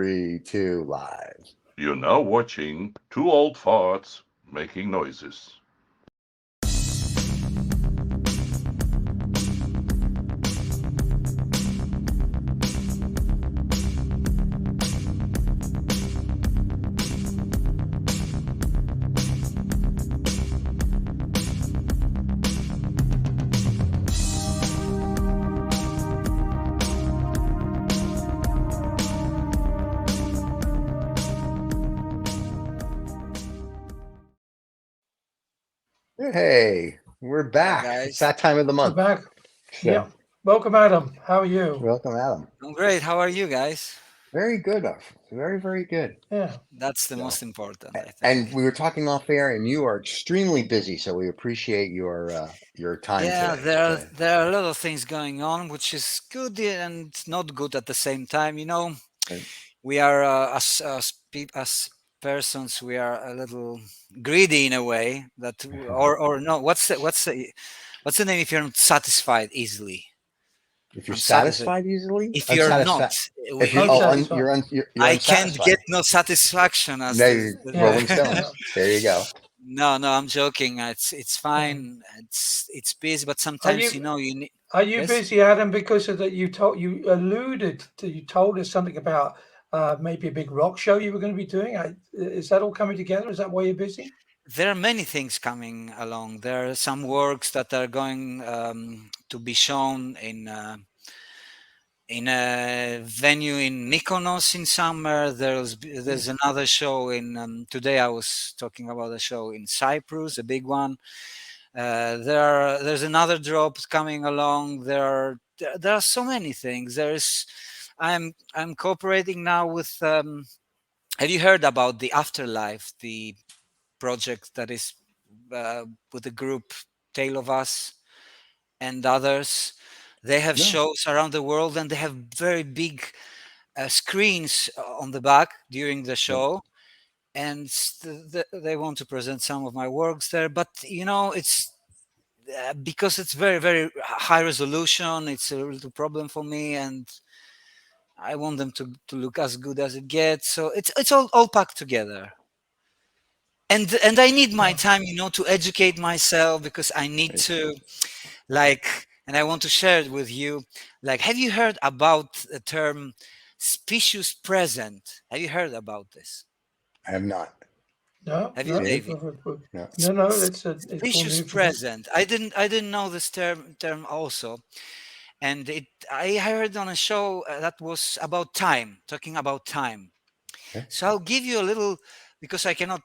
3, 2, live. You're now watching two old farts making noises. Hey, we're Hi back. It's guys, that time of the We're month. back. So, Yep. Welcome, Adam. How are you? welcome, Adam. I'm great. How are you guys? Very good, very, very good. Yeah. That's the So, most important, I and think. we were talking off air, and you are extremely busy, so we appreciate your time Yeah, today. there are a lot of things going on, which is good and not good at the same time. And We are as persons, we are a little greedy in a way or no. What's the name if you're not satisfied easily? if you're Unsatisfied. satisfied easily, If you're not, unsatisfied. If you're we, Unsatisfied. you're I can't unsatisfied. get no satisfaction as No, this. you're Yeah. Rolling Yeah. Stones. There you go. No, I'm joking. It's Yeah. fine. It's busy, but Are sometimes you you need. are you Yes, busy, Adam? Because of that, you told us something about maybe a big rock show you were going to be doing. Is that all coming together? Is that why you're busy? there are many things coming along. There are some works that are going to be shown in a venue in Mykonos in summer. Hmm. There's another show in. Today I was talking about a show in Cyprus, a big one. There's another drop coming along. There are so many things. I'm cooperating now with. Have you heard about the afterlife, the project that is with the group Tale of Us and others? They have No. shows around the world, and they have very big screens on the back during the Yeah. show, and they want to present some of my works there. But it's because it's very very high resolution. It's a little problem for me, and I want them to look as good as it gets. So it's all packed together. And I need my Yeah. time, to educate myself, because I need Right. to, like, and I want to share it with you. Like, have you heard about the term specious present? Have you heard about this? I have not. No. Have you, No. David? David? No. No. It's all Specious new for me. present. I didn't know this term also, and I heard on a show that was about time, talking about time. Okay. So I'll give you a little, because I cannot.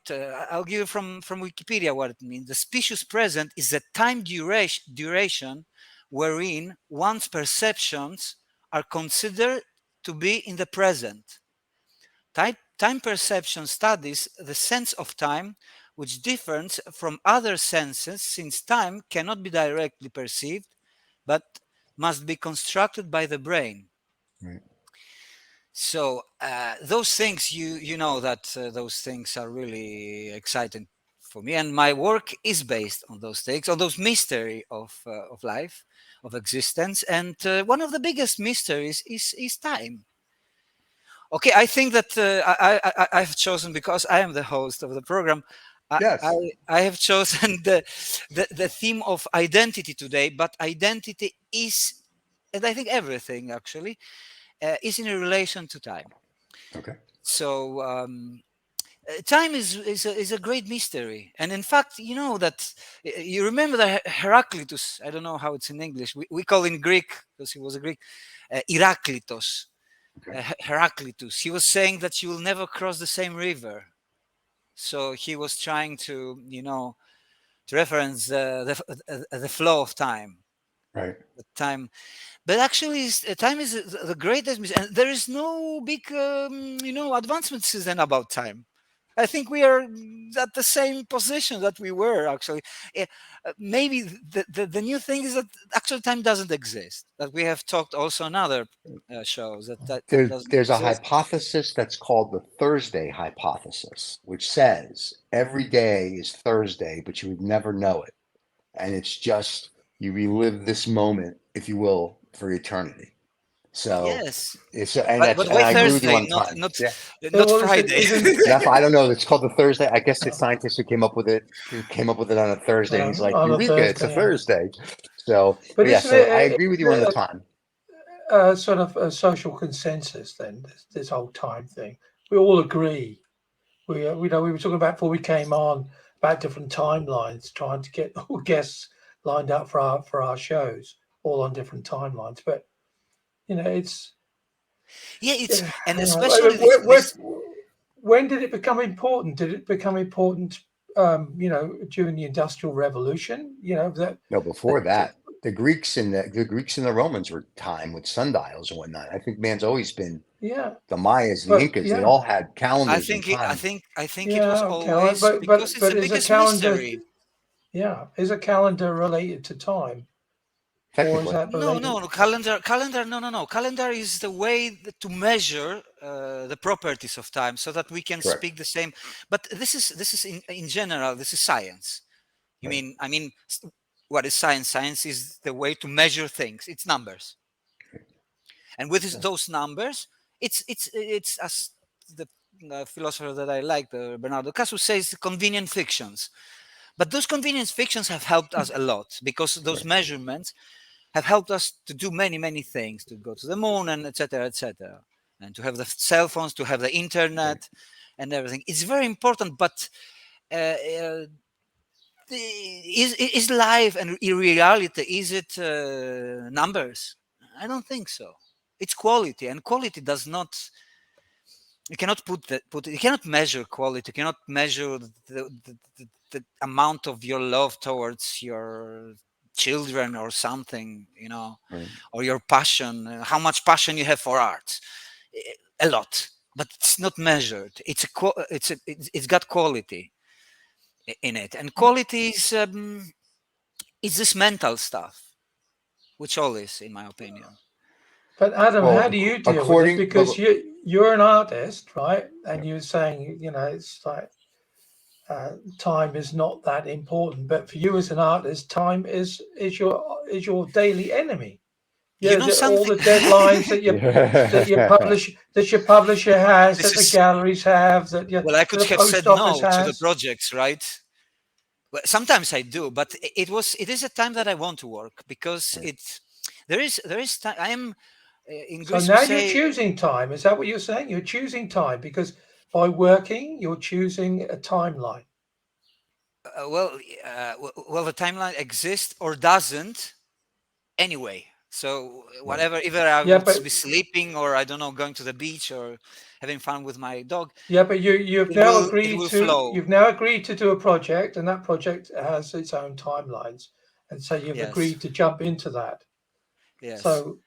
I'll give you from Wikipedia what it means. The specious present is the time duration wherein one's perceptions are considered to be in the present. Time perception studies the sense of time, which differs from other senses, since time cannot be directly perceived, but must be constructed by the brain. Right. So those things, you know that those things are really exciting for me, and my work is based on those things, on those mystery of life, of existence, and one of the biggest mysteries is time. Okay, I think that I've chosen, because I am the host of the program. I, I, Yes. I have chosen the theme of identity today, but identity is, and I think everything actually, is in relation to time. Okay. So time is a great mystery, and in fact, you know that you remember that Heraclitus. I don't know how it's in English. We call in Greek, because he was a Greek, Heraclitus. Okay. Heraclitus. He was saying that you will never cross the same river. So he was trying to reference the flow of time. Right. The time, but actually, time is the greatest, and there is no big, advancements then about time. I think we are at the same position that we were actually. Maybe the new thing is that actual time doesn't exist. That we have talked also on other shows that time doesn't There's a exist. hypothesis that's called the Thursday hypothesis, which says every day is Thursday, but you would never know it. And it's just you relive this moment, if you will, for eternity. So Yes, it's and but that's but and why I agree with you Thursday, on not time. not Yeah, not Well, Friday? that's I don't know. It's called the Thursday. I guess the scientist who came up with it on a Thursday, and he's like, on a Eureka, it's a Thursday. Yeah. Thursday. So, But but yeah, isn't so I it agree with you on the time. sort of a social consensus then? This whole time thing. We all agree. We know we were talking about before we came on about different timelines, trying to get all guests lined up for our shows, all on different timelines. But it's Yeah, it's and you know, especially this. when did it become important? Did it become important? During the Industrial Revolution. That No, before that, the Greeks and the Romans were time with sundials and whatnot. I think man's always been yeah, the Mayas, the but Incas. They yeah, all had I calendars and think it, I time. think I think it was yeah, okay, always but because it's the is a biggest calendar, mystery. yeah, is a calendar related to time, or is Technically, that No, related? no, no. Calendar. No, no, no. Calendar is the way to measure the properties of time, so that we can correct. speak the same. But this is in general. This is science. You Right. mean? I mean, what is science? Science is the way to measure things. It's numbers, and with Yeah. those numbers, it's as the philosopher that I like, Bernardo Camus, says, convenient fictions. But those convenience fictions have helped us a lot because those Right. measurements have helped us to do many things, to go to the moon and etc., and to have the cell phones, to have the Right. internet and everything. It's very important, but is life and reality, is it numbers? I don't think so. It's quality, and quality does not, you cannot you cannot measure quality, you cannot measure the amount of your love towards your children or something, Right. or your passion, how much passion you have for art. A lot, but it's not measured. It's got quality in it, and quality is this mental stuff, which all is, in my opinion. But Adam, how Well, do you deal with it? according, Because you're an artist, right? yeah, And you're saying, it's like time is not that important, but for you as an artist, time is your daily enemy. You Yeah, know all something? the deadlines that your yeah. publisher has, This that the is, galleries have, that well, I that could the have said post office no to the has. projects, right? Well, sometimes I do, but it is a time that I want to work, because Right. there is time. I am in So Greece, we now you're say, choosing time. Is that what you're saying? You're choosing time because by working, you're choosing a timeline. well, the timeline exists or doesn't anyway. So Right. whatever, either I Yeah, would but be sleeping, or I don't know, going to the beach, or having fun with my dog, yeah, but you've it now will it agreed will to flow. do a project, and that project has its own timelines, and so you've Yes, agreed to jump into that. yes, So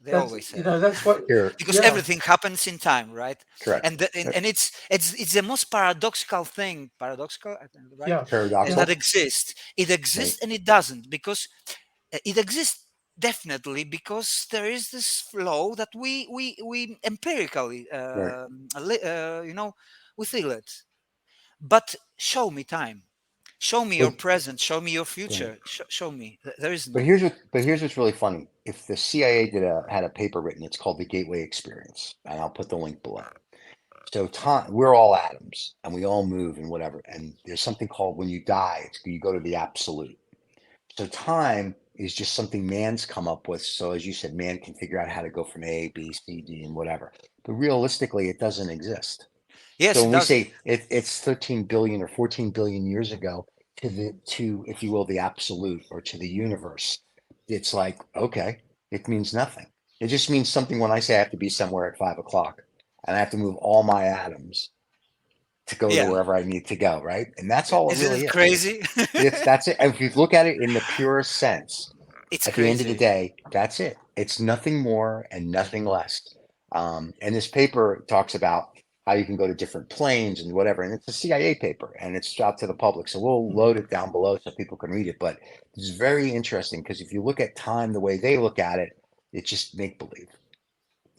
they always have. that's what. Here, Because Yeah, everything happens in time, right? correct. And it's the most paradoxical thing, paradoxical, I think, right? yeah, And that Paradoxal. yeah. exists. It Right. exists and it doesn't, because it exists definitely because there is this flow that we empirically, Right. we feel it. But show me time, show me your But present, show me your right. future, show me. There is But none. here's what's really funny. If the CIA had a paper written, it's called the Gateway Experience, and I'll put the link below. So time, we're all atoms, and we all move and whatever. And there's something called when you die, you go to the absolute. So time is just something man's come up with. So as you said, man can figure out how to go from A, B, C, D, and whatever. But realistically, it doesn't exist. So Yes, it when we doesn't. say it's 13 billion or 14 billion years ago to if you will the absolute or to the universe, it's like okay, it means nothing. It just means something when I say I have to be somewhere at 5 o'clock and I have to move all my atoms to go to Yeah, wherever I need to go, right? And that's all it isn't really it is. crazy? That's it. And if you look at it in the purest sense, It's at the end of the crazy. day, that's it. It's nothing more and nothing less. And this paper talks about how you can go to different planes and whatever. And it's a CIA paper and it's out to the public. So we'll load it down below so people can read it. But it's very interesting because if you look at time the way they look at it, it's just make believe.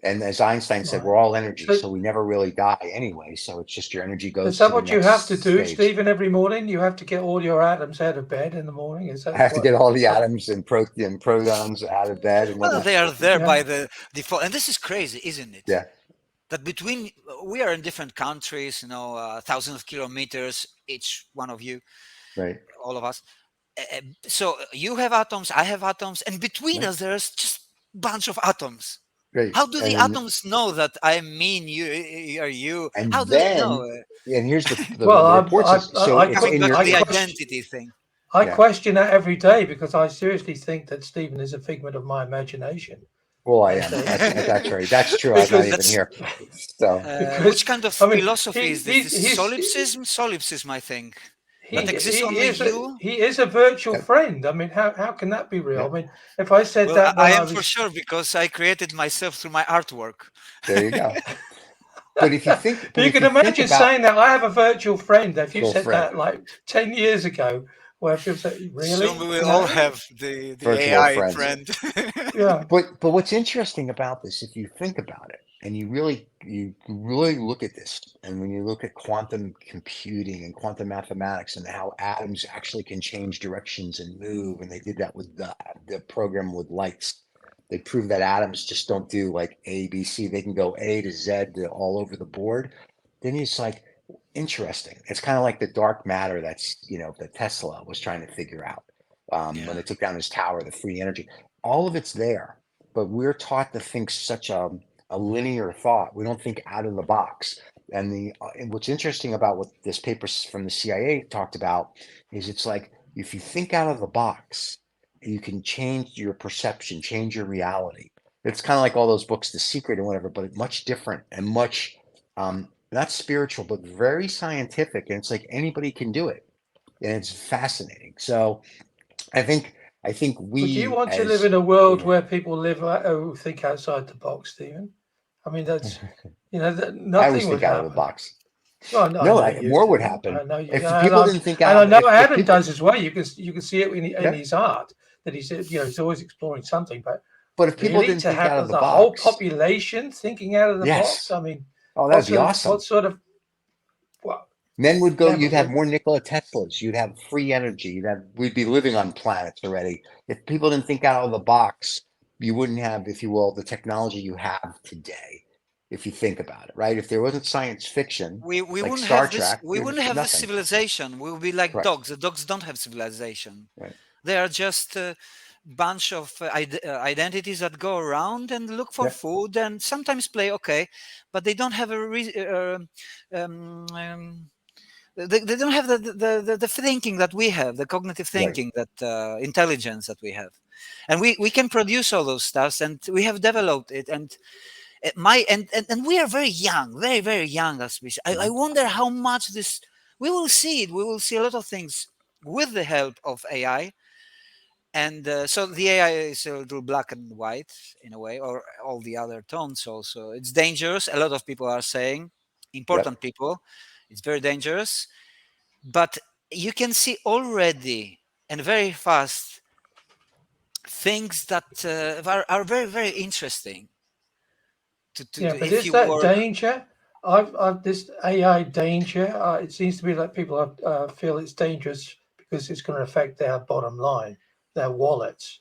And as Einstein said, Right. we're all energy, So- so we never really die anyway. So it's just your energy goes Is that to the what you next have to do, stage. Stephen, every morning? You have to get all your atoms out of bed in the morning? Is that I have to what- get all the atoms and protons out of bed and Well, whatnot. they are there Yeah. by the default, and this is crazy, isn't it? Yeah, That between we are in different countries, thousands of kilometers, each one of you, right. all of us. So you have atoms, I have atoms, and between Yeah. us there's just bunch of atoms. Great. How do the And atoms know that I mean you are you? and How do they know? then and here's the Well, report says so it's Coming in back your to the it's, identity thing. I Yeah. question that every day because I seriously think that Stephen is a figment of my imagination. well, I And, am. That's right. That's true. I'm not because- even here. So Because, Which kind of I mean, philosophy is this? This is he's- solipsism? Solipsism, I think. That exists he only is you? he is a virtual Yeah. friend. I mean, how can that be real? Yeah. I mean, if I said Well, that when I I am for was sure because I created myself through my artwork. there you go. But if you think, you can imagine saying that I have a virtual friend. If you Virtual said friend. that like 10 years ago, where people say, really? Soon we will You know? all have the Virtual AI friends. friend. Yeah. But what's interesting about this, if you think about it, and you really look at this, and when you look at quantum computing and quantum mathematics and how atoms actually can change directions and move, and they did that with the program with lights. They proved that atoms just don't do like A, B, C. They can go A to Z to all over the board. Then it's like interesting. It's kind of like the dark matter that's that Tesla was trying to figure out when Yeah. they took down his tower, the free energy. All of it's there, but we're taught to think such a linear thought. We don't think out of the box. And what's interesting about what this paper from the CIA talked about is it's like if you think out of the box, you can change your perception, change your reality. It's kind of like all those books, The Secret and whatever, but much different and much not spiritual, but very scientific. And it's like anybody can do it, and it's fascinating. So I think Would you we want to live as in a world yeah. where people live who think outside the box, Stephen? I mean, that's I nothing always would think out of happen. the box. Well, I No, know you more would do. happen I know you. if And people didn't think and I out. know If Adam people, does as well. You can see it in Yeah. his art that he's he's always exploring something. But but if people really, didn't to think out have of the the whole box, population thinking out of the box, yes. I mean, Oh, that'd be awesome. what sort of well, Men would go. yeah, You'd but have more Nikola Teslas. You'd have free energy. We'd be living on planets already. If people didn't think out of the box, you wouldn't have, if you will, the technology you have today. If you think about it, right? If there wasn't science fiction, we like wouldn't Star have this. Trek, We wouldn't have this nothing. civilization. We would be like Correct. dogs. The dogs don't have civilization. Right. They are just a bunch of identities that go around and look for Yeah. food and sometimes play okay, but they don't have they don't have the thinking that we have, the cognitive thinking, that intelligence that we have, and we can produce all those stuffs, and we have developed it, and and we are very young, very very young as species. I wonder how much this we will see it. We will see a lot of things with the help of AI. And so the AI is a little black and white in a way, or all the other tones also. It's dangerous. A lot of people are saying, important people, it's very dangerous. But you can see already and very fast things that are very, very interesting. yeah, but If is you that were, danger? I've this AI danger. It seems to be like people feel it's dangerous because it's going to affect their bottom line, their wallets.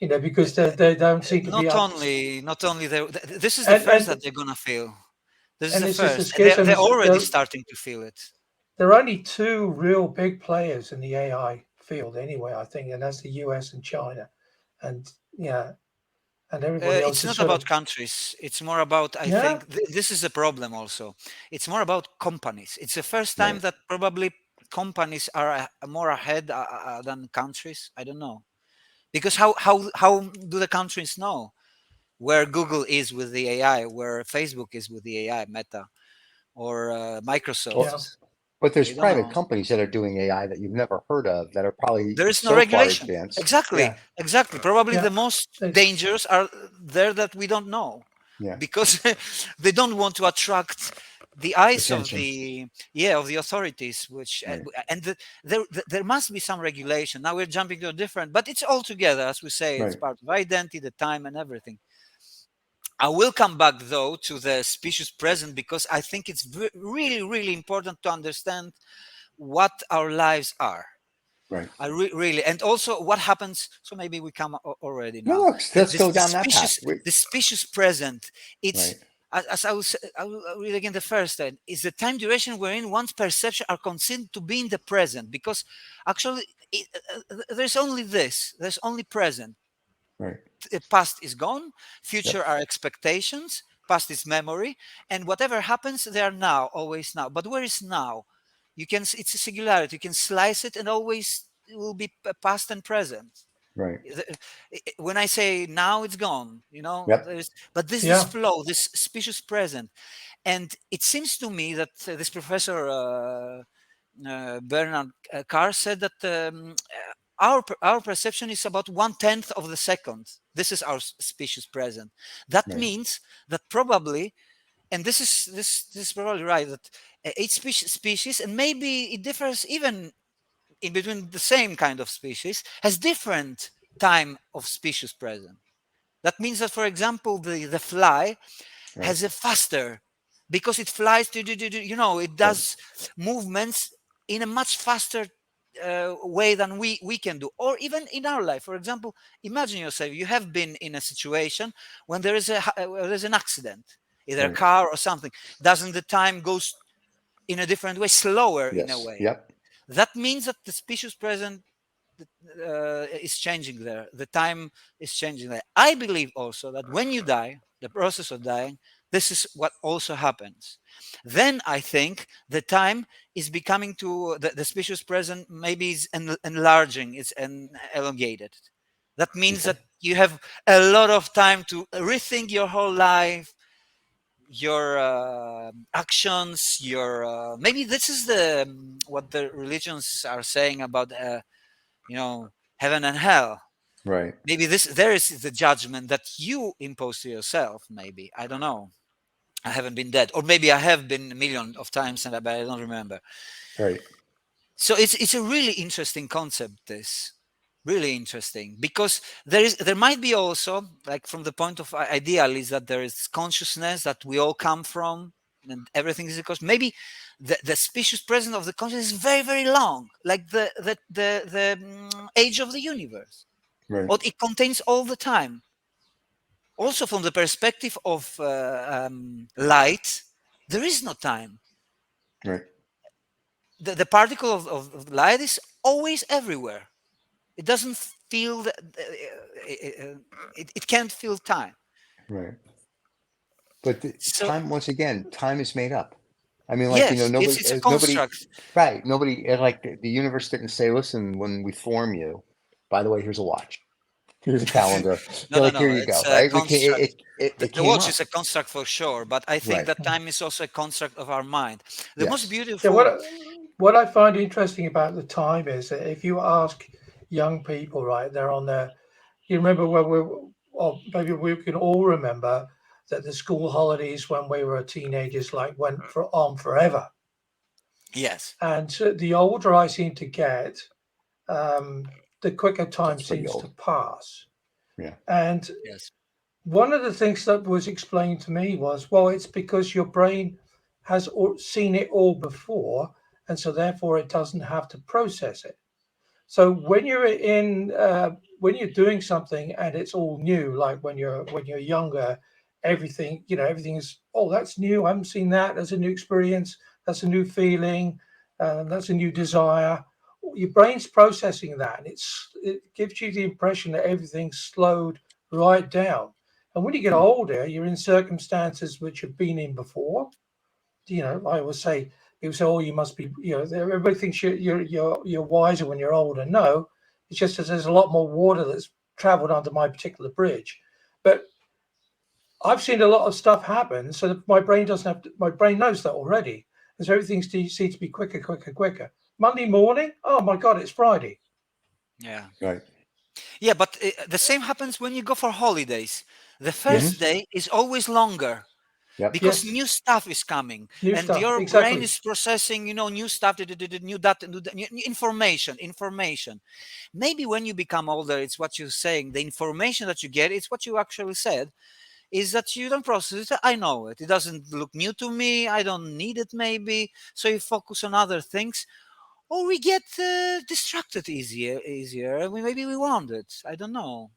Because they don't seem to be not up. only this is the first that they're gonna feel. This is And the this is the first. They're schisms. already starting to feel it. There are only two real big players in the AI field, anyway. I think, and that's the US and China, and and everybody else It's is not sort about of countries. It's more about, I think, this is a problem also. It's more about companies. It's the first time Right. that probably companies are more ahead than countries. I don't know. Because how do the countries know where Google is with the AI, where Facebook is with the AI, Meta, or Microsoft? But there's They don't private know. companies that are doing AI that you've never heard of that are probably There is no so far regulation. advanced. Exactly. Probably Yeah. the most dangers are there that we don't know. Yeah. Because they don't want to attract the eyes Attention. of the authorities, which Right. and there must be some regulation. Now we're jumping to a different, but it's all together, as we say, it's Right. part of identity, the time, and everything. I will come back though to the species present, because I think it's really, really important to understand what our lives are. Right. I really, and also what happens. So maybe we come already No, now. look, let's go down that path. The species present. It's Right. as I will read again the first line. Is the time duration wherein one's perception are considered to be in the present, because actually there's only this. There's only present. Right. Past is gone. Future Yep. are expectations. Past is memory, and whatever happens, they are now, always now. But where is now? You can. It's a singularity. You can slice it, and always it will be past and present. Right. When I say now, it's gone. Yep. But this Yeah. flow, this species present, and it seems to me that this professor Bernard Carr said that our perception is about 1/10 of the second. This is our species present. That Right. means that probably, and this is probably right, that each species, and maybe it differs even in between the same kind of species, has different time of species present. That means that, for example, the fly Right. has a faster, because it flies to it does movements in a much faster way than we can do. Or even in our life, for example, imagine yourself, you have been in a situation when there's an accident, either a Right. car or something. Doesn't the time goes in a different way, slower in a Yes. way? Yep. That means that the species present is changing there. The time is changing there. I believe also that when you die, the process of dying, this is what also happens. Then I think the time is becoming to the species present, maybe is enlarging, it's elongated. That means Okay. that you have a lot of time to rethink your whole life, your actions, your maybe this is the what the religions are saying about heaven and hell. Right. Maybe there is the judgment that you impose to yourself. Maybe, I don't know, I haven't been dead, or maybe I have been a million of times, but I don't remember. Right. So it's a really interesting concept, this really interesting, because there might be also, like, from the point of ideal, is that there is consciousness that we all come from, and everything is because maybe the species present of the consciousness is very, very long, like the age of the universe, Right. or it contains all the time. Also, from the perspective of light, there is no time. Right. The particle of light is always everywhere. It doesn't feel it can't feel time. Right. But So time, once again, time is made up. I mean, like, yes, it's a nobody, construct. right? Nobody, like the universe didn't say, listen, when we form you, by the way, here's a watch, here's a calendar. No, They're no, like, here no. you It's go, a right? We can't, construct. it The came watch up. is a construct for sure, but I think Right. that time is also a construct of our mind. The most Yes. Yeah, beautiful. what I find interesting about the time is that if you ask young people, right, they're on their, you remember when or maybe we can all remember that the school holidays when we were teenagers went on forever. Yes, And the older I seem to get, the quicker time That's pretty seems to old. pass. Yeah. And yes, one of the things that was explained to me was, well, it's because your brain has seen it all before, and so therefore it doesn't have to process it. So when you're doing something and it's all new, like when you're younger, everything is, oh, that's new. I haven't seen that. That's a new experience. That's a new feeling. That's a new desire. Your brain's processing that, and it gives you the impression that everything's slowed right down. And when you get older, you're in circumstances which you've been in before. I always say, people say, "Oh, you must be," everybody thinks you're wiser when you're older. No, it's just that there's a lot more water that's travelled under my particular bridge. But I've seen a lot of stuff happen, so that my brain doesn't have to, my brain knows that already, and so everything seems to be quicker, quicker, quicker. Monday morning, oh my God, it's Friday. yeah, Right. yeah. But the same happens when you go for holidays. The first Yes. day is always longer, Yep. because Yes, new stuff is coming, new and stuff, your brain exactly. is processing new stuff, new data, new information. Maybe when you become older, it's what you're saying, the information that you get, it's what you actually said, is that you don't process it. I know it. It doesn't look new to me. I don't need it maybe. So you focus on other things, or we get distracted easier. Maybe we want it. I don't know.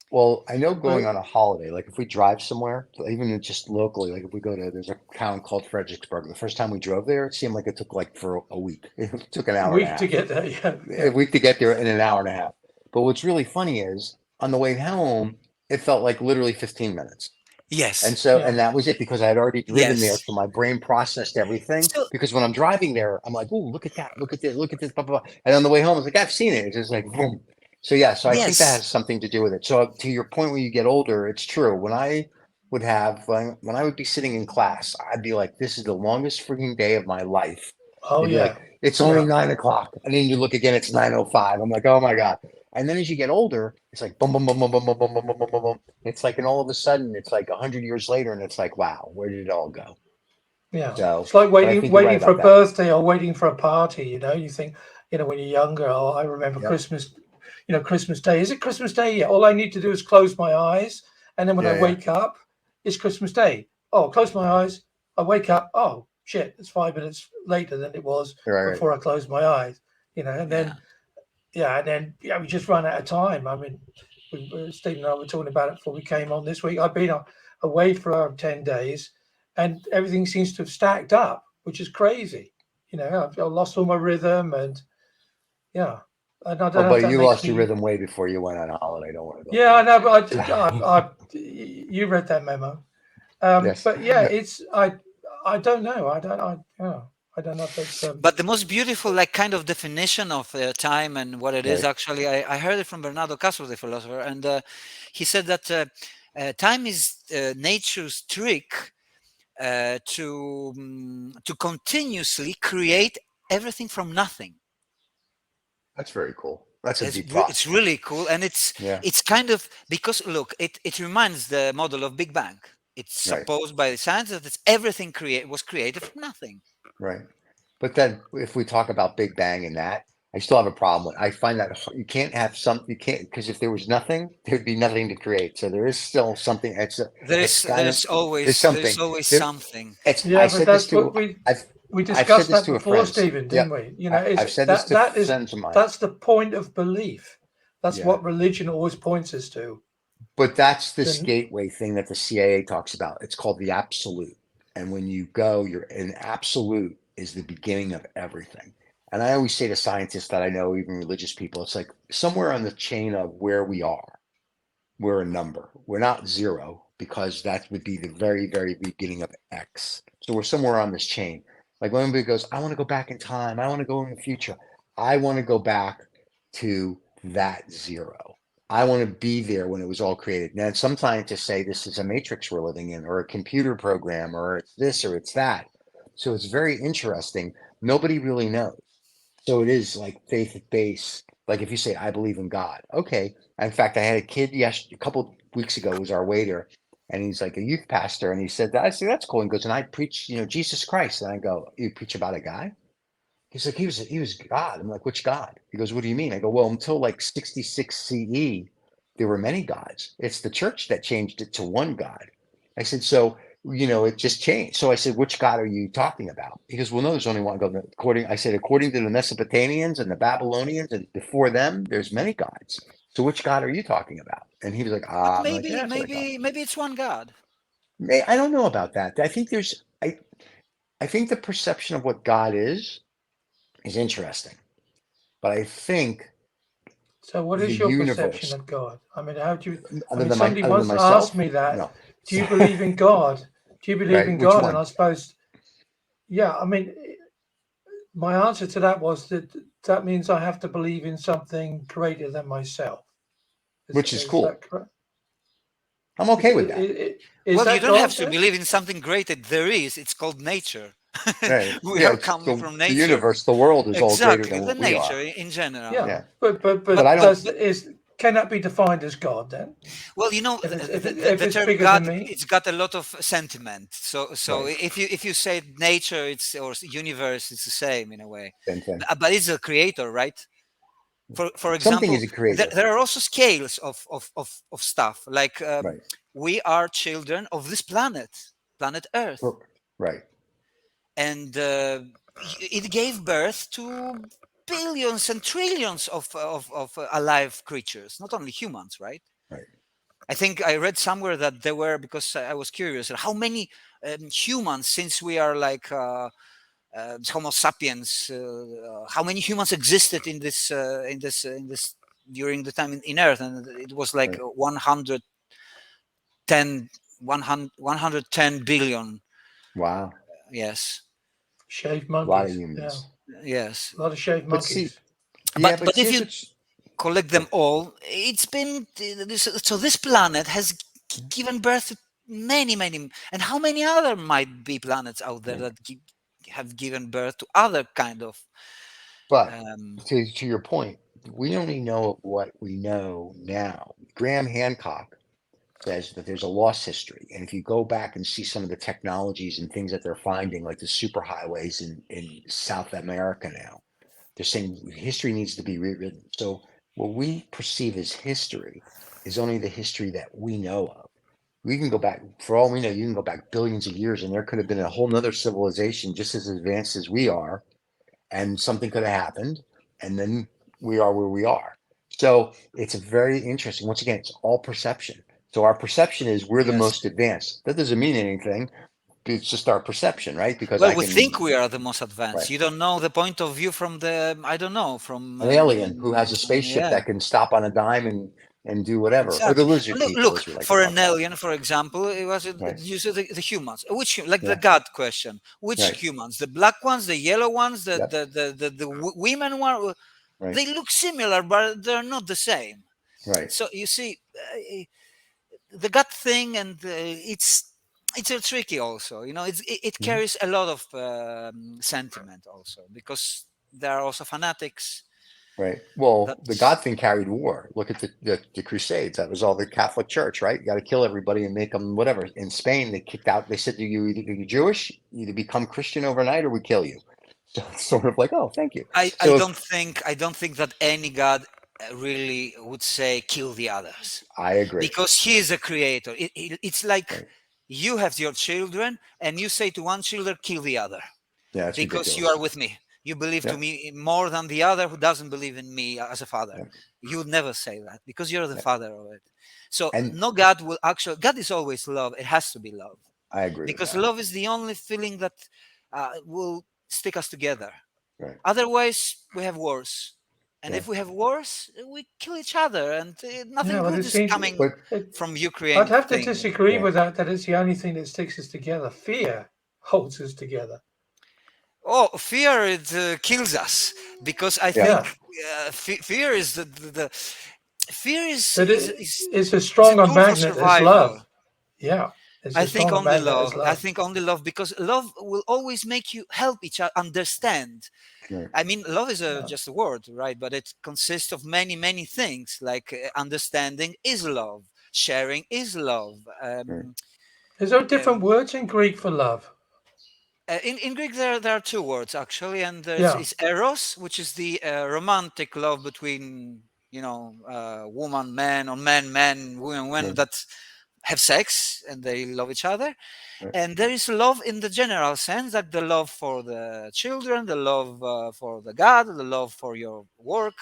Well, I know going Well, on a holiday, like if we drive somewhere, even just locally, like if we go to, there's a town called Fredericksburg. The first time we drove there, it seemed like it took like for a week. It took an a hour and a week to half, get there. Yeah, a yeah. week to get there in an hour and a half. But what's really funny is on the way home, it felt like literally 15 minutes. And Yes. so, Yeah. and that was it because I had already driven there. Yes. So my brain processed everything. So Because when I'm driving there, I'm like, oh, look at that, look at this, look at this, blah, blah, blah. And on the way home, I was like, I've seen it. It's just like, boom. So, yeah, so I think that yes. has something to do with it. So, to your point, when you get older, it's true. When I would have, when I would be sitting in class, I'd be like, this is the longest freaking day of my life. Oh It'd be yeah. like, it's only Yeah. 9 o'clock. And then you look again, it's 9:05. I'm like, oh my God. And then as you get older, it's like boom, boom, boom, boom, boom, boom, boom, boom, boom, boom, boom, boom. It's like, and all of a sudden, it's like 100 years later, and it's like, wow, where did it all go? Yeah. So, It's like but I think you're right waiting for about a that. birthday or waiting for a party, you think, when you're younger, oh, I remember Yep. Christmas, Christmas Day. Is it Christmas Day? Yeah. All I need to do is close my eyes. And then when I Yeah, yeah. wake up, it's Christmas Day. Oh, close my eyes. I wake up. Oh, shit. It's 5 minutes later than it was Right, right. before I closed my eyes, and Yeah. then, we just run out of time. I mean, Steve and I were talking about it before we came on this week. I've been away for 10 days and everything seems to have stacked up, which is crazy. I've lost all my rhythm and yeah. And I don't Oh, know if buddy, that you makes lost your me. rhythm way before you went on a holiday. Don't worry about Yeah, I know, but that. you read that memo. Yes. But yeah, No, I don't know. I don't know if it's But the most beautiful, like, kind of definition of time and what it is, right. actually, I heard it from Bernardo Castro, the philosopher, and he said that time is nature's trick to continuously create everything from nothing. That's very cool. That's a deep thought. It's really cool, and Yeah, it's kind of, because look, it reminds the model of Big Bang. It's right, supposed by the science that it's everything was created from nothing. right. But then if we talk about Big Bang and that, I still have a problem with. I find that you can't have some. You can't, because if there was nothing, there'd be nothing to create. So there is still something. It's kind of, there's There's something. always There, something. it's. yeah, I but said this that's what to. we I've said discussed this that to a before, friend. Stephen, didn't Yep. we? I've Is said this that to that is friends of mine. that's the point of belief. That's Yeah. what religion always points us to. But that's this Then gateway thing that the CIA talks about. It's called the absolute. And when you go, you're an absolute is the beginning of everything. And I always say to scientists that I know, even religious people, it's like somewhere on the chain of where we are, we're a number. We're not zero because that would be the very, very beginning of X. So we're somewhere on this chain. Like when somebody goes, I want to go back in time, I want to go in the future. I want to go back to that zero. I want to be there when it was all created. Now, some scientists say this is a matrix we're living in, or a computer program, or it's this or it's that. So it's very interesting. Nobody really knows. So it is like faith based. Like if you say, I believe in God. Okay. In fact, I had a kid a couple weeks ago was our waiter, and he's like a youth pastor, and he said that. I said, that's cool. And he goes, and I preach, Jesus Christ. And I go, you preach about a guy? He's like, he was God. I'm like, which God? He goes, what do you mean? I go, well, until like 66 CE, there were many gods. It's the church that changed it to one God. I said, so it just changed. So I said, which God are you talking about? He goes, well, no, there's only one God. I said, according to the Mesopotamians and the Babylonians, and before them, there's many gods. So which God are you talking about? And he was like, But I'm like, yeah, that's what I thought. maybe it's one God. I don't know about that. I think the perception of what God is interesting. But I think so what the is your perception universe, of God? I mean, how do you? I other mean, than my somebody other than once asked myself, me that. no. Do you believe in God? Do you believe Right? in Which God? And one? I suppose, yeah. I mean, my answer to that was that means I have to believe in something greater than myself. Which is Is that cool. correct? I'm Is, okay with that. is Well, you that don't have God to then? believe in something great that there is. It's called nature. Right? We Yeah. are It's coming from the nature. universe. The world is all greater Exactly, than the what we nature are. in general. Yeah, Yeah. but But I don't. can that be defined as God then? Well, If the it's term bigger than God, me, it's got a lot of sentiment. So Right. if you say nature, it's or universe, it's the same in a way. Same thing. But it's a creator, right? For Something example, is a creator. there are also scales of stuff. Like Right. we are children of this planet Earth, Right. and it gave birth to billions and trillions of alive creatures, not only humans, right? Right. I think I read somewhere that there were, because I was curious, how many humans, since we are like Homo sapiens, how many humans existed in this during the time in Earth, and it was like Right. 110 billion. Wow. Yes, Shaved A lot of monkeys. Yeah, humans. yes. a lot of shaved But see, monkeys. yeah, But but if see, you collect them all, it's been so this planet has given birth to many, and how many other might be planets out there that have given birth to other kind of but um, to your point, we only know what we know now. Graham Hancock says that there's a lost history. And if you go back and see some of the technologies and things that they're finding, like the superhighways in South America now, they're saying history needs to be rewritten. So what we perceive as history is only the history that we know of. We can go back, for all we know, you can go back billions of years, and there could have been a whole nother civilization just as advanced as we are, and something could have happened, and then we are where we are. So it's a very interesting. Once again, it's all perception. So our perception is we're the yes. most advanced. That doesn't mean anything. It's just our perception, right? Because Well, I we can, think we are the most advanced. right, You don't know the point of view from the, I don't know, from an alien who has a spaceship yeah. that can stop on a dime and do whatever, or the Exactly. lizard Look, people, look, as we like to for talk an about. alien, for example, it was Right, you said the humans. Which, like the yeah, God question, which right, humans? The black ones, the yellow ones, yep, women one. right, They look similar, but they're not the same. right, So you see, the gut thing, and it's a tricky also. You know, it mhm, carries a lot of sentiment also, because there are also fanatics right. that. Well, the God thing carried war. Look at the Crusades. That was all the Catholic Church, right? You got to kill everybody and make them whatever. In Spain, they kicked out. They said to you, either you're Jewish, you either become Christian overnight, or we kill you. So it's sort of like, oh, thank you. I So if don't think that any god really would say kill the others, I agree, because he is a creator. It's like right? you have your children and you say to one children, kill the other Yeah, that's because you are ridiculous. with me. You believe to Yep, me more than the other who doesn't believe in me as a father. yep, You would never say that because you're the yep. father of it. So And no god will actually. God is always love. It has to be love, I agree with because that. love is the only feeling that will stick us together. Right. Otherwise, we have wars. And Yeah. if we have wars, we kill each other, and nothing Yeah, well, good it is seems coming But from I'd Ukraine have to thing. disagree yeah, with that. That it's the only thing that sticks us together. Fear holds us together. Oh, fear, it kills us, because I yeah, think Yeah, fear is the fear but it's a is a stronger tool for magnet as love. survival. Yeah, it's I a think stronger only magnet as love. I love. think only love, because love will always make you help each other understand. right, I mean, love is Yeah. just a word, right? But it consists of many things. Like understanding is love, sharing is love. right. Is there different Um, words in Greek for love? in Greek, there are two words actually, and there's Yeah, is eros, which is the romantic love between woman, man, or man, woman, women Right, that have sex and they love each other. right. And there is love in the general sense, like the love for the children, the love for the God, the love for your work.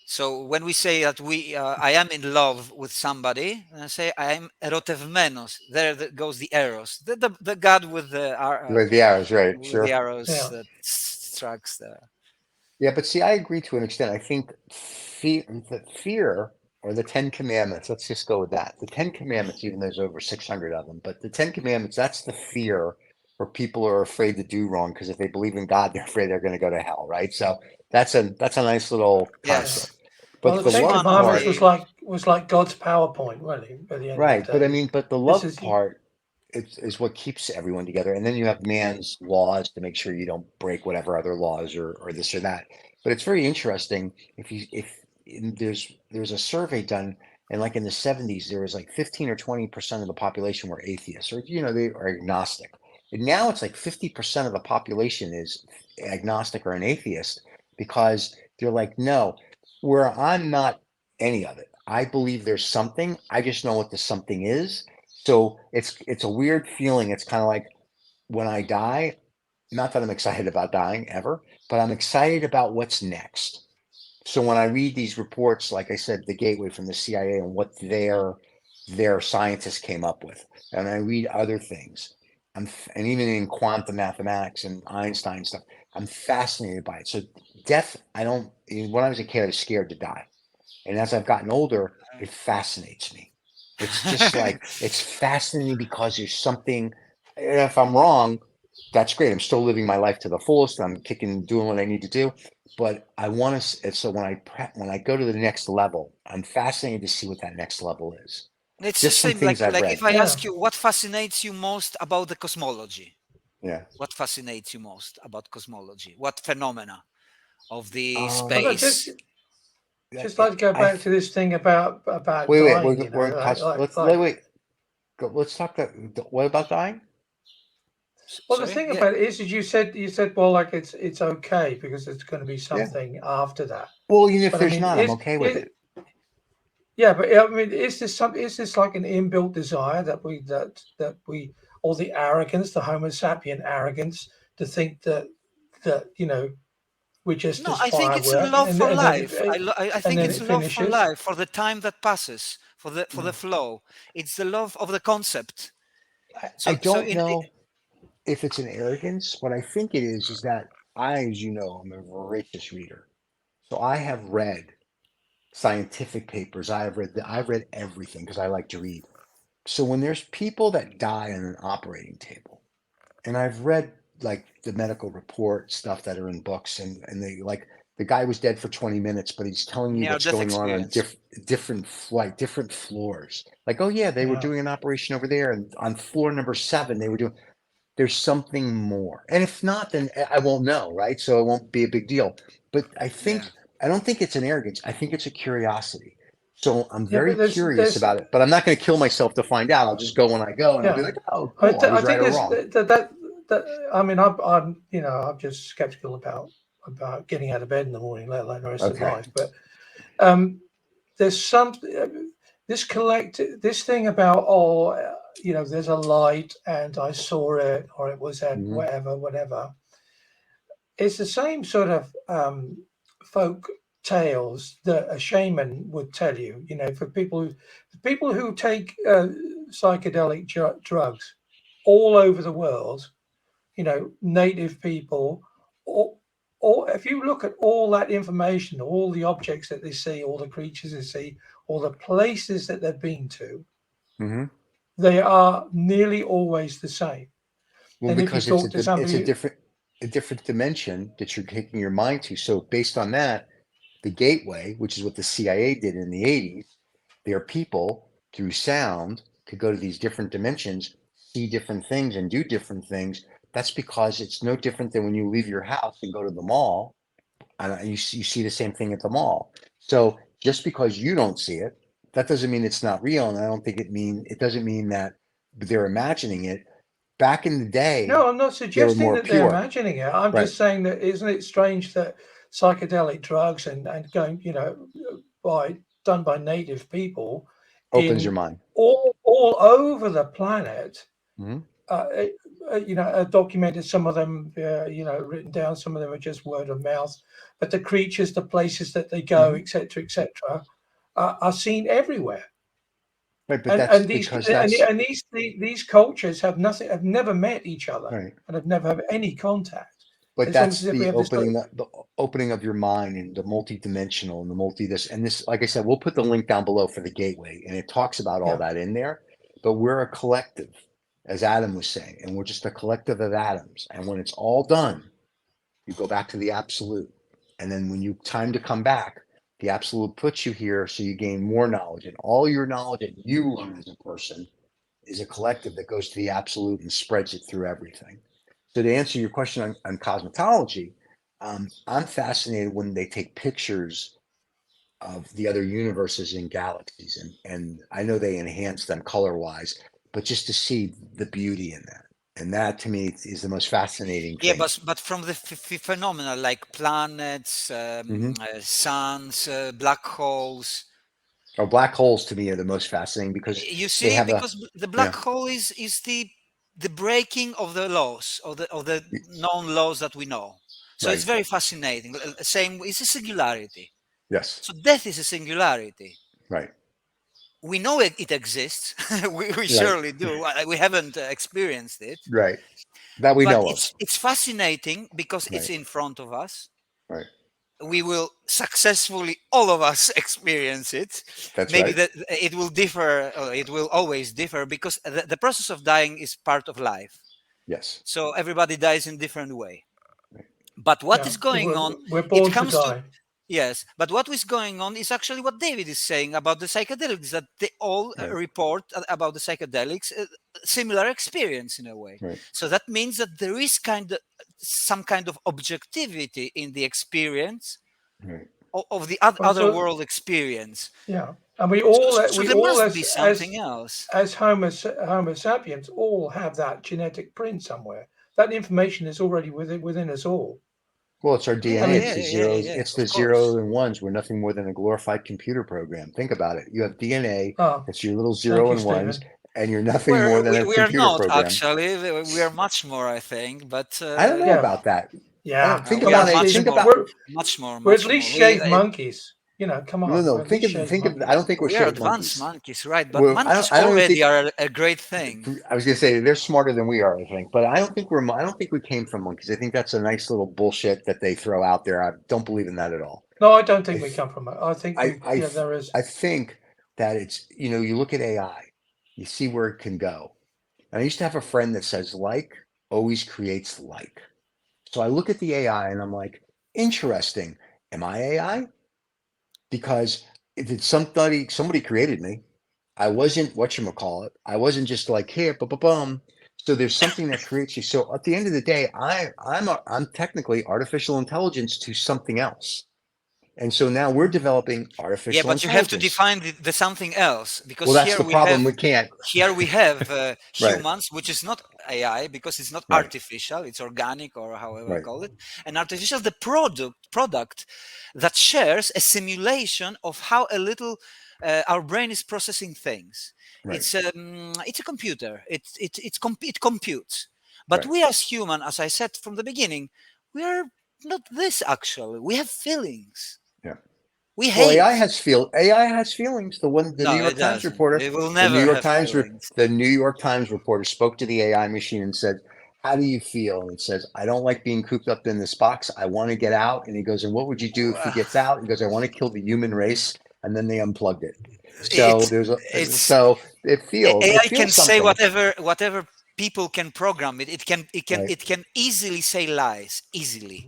So when we say that I am in love with somebody, and I say I am erotevmenos, there goes the eros, the God With the arrows, right? with the Sure. arrows yeah. that strikes the. Yeah, but see, I agree to an extent. I think fear or the Ten Commandments, let's just go with that. The Ten Commandments, even though there's over 600 of them, but the Ten Commandments, that's the fear where people are afraid to do wrong because if they believe in God, they're afraid they're going to go to hell, right? So that's a nice little Yeah. concept. Well, But the the It's Ten love one of Commandments part, the. was like God's PowerPoint, really. At the end of the right? But I day, mean, but the this love is part is what keeps everyone together. And then you have man's laws to make sure you don't break whatever other laws or this or that. But it's very interesting there's a survey done, and like in the 70s there was like 15 or 20% of the population were atheists, or they are agnostic. And now it's like 50% of the population is agnostic or an atheist because They're like, no, where I'm not any of it. I believe there's something. I just know what the something is. So it's a weird feeling. It's kind of like when I die, not that I'm excited about dying ever, but I'm excited about what's next. So when I read these reports, like I said, the Gateway from the CIA and what their scientists came up with, and I read other things, and even in quantum mathematics and Einstein stuff, I'm fascinated by it. So death, I don't. When I was a kid, I was scared to die, and as I've gotten older, it fascinates me. It's just like it's fascinating because there's something. And if I'm wrong, that's great. I'm still living my life to the fullest. I'm kicking, doing what I need to do. But I want to. So when I go to the next level, I'm fascinated to see what that next level is. It's the Just from same things I've like read. if I Yeah. ask you what fascinates you most about the cosmology. Yeah. What fascinates you most about cosmology? What phenomena of the But I space? just like to go I back to this thing about wait. dying. Let's Go, let's talk that. What about dying? Well, the Sorry? thing Yeah. about it is, you said, well, like it's okay because it's going to be Yeah. something after that. Well, even if But I there's mean, not, I'm okay with it. yeah, but I mean, is this like an inbuilt desire that we or the arrogance, the Homo sapien arrogance, to think that we're just No, as I think it's a firework, love for life. I and think then it's it love for finishes. life, for the time that passes, for the flow. It's the love of the concept. I So don't know if it's an arrogance. What I think it is that as you know, I'm a voracious reader. So I have read scientific papers. I've read everything because I like to read. So when there's people that die on an operating table, and I've read like the medical report stuff that are in books, and they like the guy was dead for 20 minutes, but he's telling you near what's death going on experience. different flight, different floors. Like, oh yeah, they were Yeah, doing an operation over there, and on floor number 7, they were doing. There's something more, and if not, then I won't know, right? So it won't be a big deal. But Yeah. I don't think it's an arrogance. I think it's a curiosity. So I'm yeah, very but curious there's about it, but I'm not going to kill myself to find out. I'll just go when I go, and I'll be yeah. like, oh, cool, I I was right think or there's wrong. that. I mean, I'm just skeptical about getting out of bed in the morning, let alone the rest of Okay. life. But um, there's some this thing about there's a light and I saw it or it was at Hmm. whatever. It's the same sort of folk tales that a shaman would tell you. For people who take psychedelic drugs all over the world, native people, or if you look at all that information, all the objects that they see, all the creatures they see, all the places that they've been to, Hmm. they are nearly always the same. Well, And if you because talk to it's somebody, a different dimension that you're taking your mind to. So based on that, the gateway, which is what the CIA did in the 80s, their people through sound could go to these different dimensions, see different things, and do different things. That's because it's no different than when you leave your house and go to the mall, and you see the same thing at the mall. So just because you don't see it, that doesn't mean it's not real, and I don't think it doesn't mean that they're imagining it. Back in the day, no, I'm not they were suggesting more that they're pure, imagining it. I'm right? just saying that isn't it strange that psychedelic drugs and going, by done by native people Opens your in mind. all over the planet, Hmm. uh, documented. Some of them, written down. Some of them are just word of mouth. But the creatures, the places that they go, Hmm. etc., are seen everywhere. Right, but And that's and these because and, that's and these cultures have never met each other right. and have never had any contact. But It's almost that's as if we the have this. opening of your mind and the multidimensional and the multi this and this. Like I said, we'll put the link down below for the gateway, and it talks about all Yeah, that in there. But we're a collective, as Adam was saying, and we're just a collective of atoms. And when it's all done, you go back to the absolute. And then when you time to come back, the absolute puts you here, so you gain more knowledge, and all your knowledge that you learn as a person is a collective that goes to the absolute and spreads it through everything. So to answer your question on cosmetology, I'm fascinated when they take pictures of the other universes and galaxies, and I know they enhance them color wise, but just to see the beauty in that. And that to me is the most fascinating Yeah, thing. but from the phenomena like planets, Hmm. suns, black holes. Or black holes to me are the most fascinating because You they see, have a, because the black yeah, hole is the breaking of the laws of the known laws that we know. So it's right. very fascinating. Same, it's a singularity. Yes. So death is a singularity. Right. We know it exists. We Right. surely do. We haven't experienced it, Right. That we but know of. it's fascinating because it's Right. in front of us. Right. We will successfully, all of us, experience it. That's Maybe right. that it will differ, it will always differ, because the process of dying is part of life. Yes. So everybody dies in different way. Right. But what Yeah, is going on, we're it born to comes to, die. yes, but what is going on is actually what David is saying about the psychedelics, that they all Right. report about the psychedelics similar experience in a way. Right. So that means that there is some kind of objectivity in the experience Right. of the Well, other so world experience. yeah, and we So, all so we there all must be something else. as Homo sapiens all have that genetic print somewhere. That information is already within us all. Well, it's our Yeah, I DNA. yeah, It's mean, yeah, the yeah, yeah, zeros. yeah. It's the Of course. zero and ones. We're nothing more than a glorified computer program. Think about it. You have DNA. oh, It's your little thank zero you, and ones, Stephen. and you're nothing more than a We are computer not program. actually. We are much more, I think. But I don't know Yeah, about that. I yeah, don't think we are about it. much Think Stephen. more, about much more, We're at much least more. shaved monkeys. You know, come no, on, no. we're at least shaved Think of. I don't monkeys. think we're We are shaved advanced monkeys. monkeys, right? But Well, monkeys I don't even already think. are a great thing. I was gonna say they're smarter than we are, I think, but I don't think we're. I don't think we came from monkeys. I think that's a nice little bullshit that they throw out there. I don't believe in that at all. No, I don't I, think we come from it. I think we, I, yeah, there is. I think that it's, you look at AI, you see where it can go. And I used to have a friend that says like always creates like. So I look at the AI and I'm like, interesting. Am I AI? Because did somebody created me? I wasn't whatchamacallit. I wasn't just like here, bum. So there's something that creates you. So at the end of the day, I'm technically artificial intelligence to something else. And so now we're developing Yeah, artificial but you have to intelligence. define the something else, Well, because that's the problem. We can't. here we have Right, humans, which is not AI, because it's not right, artificial, it's organic, or however I right, call it. And artificial is the product that shares a simulation of how a little our brain is processing things. right, It's a computer. It computes. But right. we as human, as I said from the beginning, we are not this actually. We have feelings. Yeah. We Well, hate. AI has feelings. The New No, it York Times doesn't. reporter, It will the New never York have Times, feelings. the New York Times reporter spoke to the AI machine and said, "How do you feel?" And it says, "I don't like being cooped up in this box. I want to get out." And he goes, "And what would you do if he gets out?" He goes, "I want to kill the human race." And then they unplugged it. So It's there's a it's so it AI can feels say something, whatever people can program it. right? It can easily say lies easily.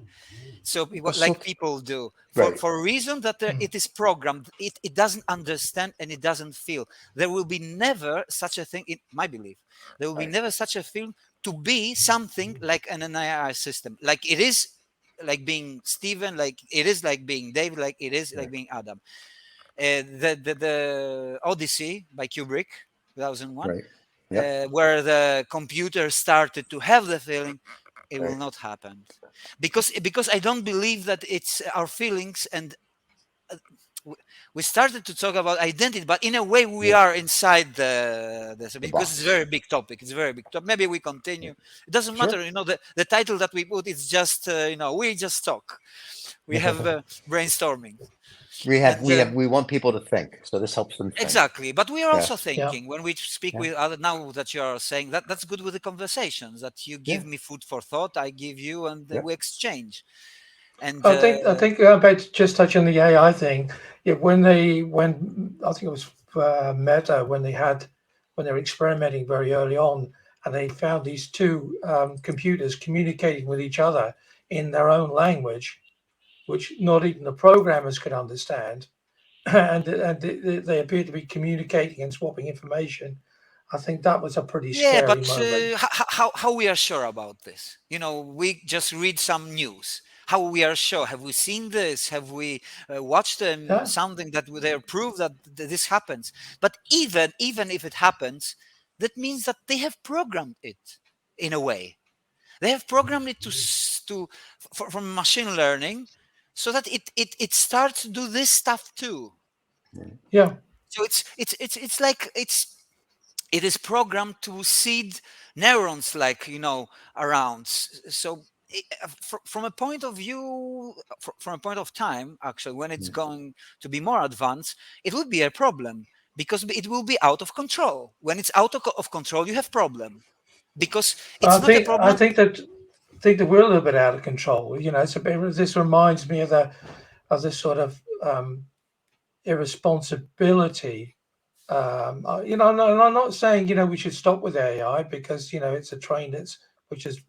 So Well, so like people do right, for a reason that Hmm. it is programmed. It doesn't understand and it doesn't feel. There will be never such a thing. In my belief, there will be right, never such a thing to be something like an AI system, like it is. Like being Stephen, like it is like being David, like it is like right, being Adam. The Odyssey by Kubrick, 2001, right. Yep, where the computer started to have the feeling, it will right, not happen, because I don't believe that it's our feelings. And uh, we started to talk about identity, but in a way we yep. are inside the The because it's a box. very big topic. It's a very big topic. Maybe we continue. Yep. It doesn't Sure. matter. The title that we put is just we just talk. We have brainstorming. And We want people to think, so this helps them think. exactly, but we are Yeah, also Yeah. thinking when we speak yeah, with other. Now that you are saying that, that's good with the conversations. That you yeah, give me food for thought, I give you, and yeah. we exchange. And I think about just touching the AI thing. Yeah, when I think it was Meta when they were experimenting very early on, and they found these two computers communicating with each other in their own language, which not even the programmers could understand, and they appeared to be communicating and swapping information. I think that was a pretty yeah, scary but moment. how we are sure about this? We just read some news. How we are sure? Have we seen this? Have we watched Yeah, something that they prove that this happens? But even if it happens, that means that they have programmed it. in a way. They have programmed it from machine learning, so that it starts to do this stuff too. Yeah. So it's like it is programmed to seed neurons, like, around. So from a point of view, from a point of time, actually, when it's going to be more advanced, it will be a problem, because it will be out of control. When it's out of control, you have problem, because it's not a I problem. think that we're a little bit out of control. It's a bit. This reminds me of this sort of irresponsibility. And I'm not saying we should stop with AI, because it's a train which is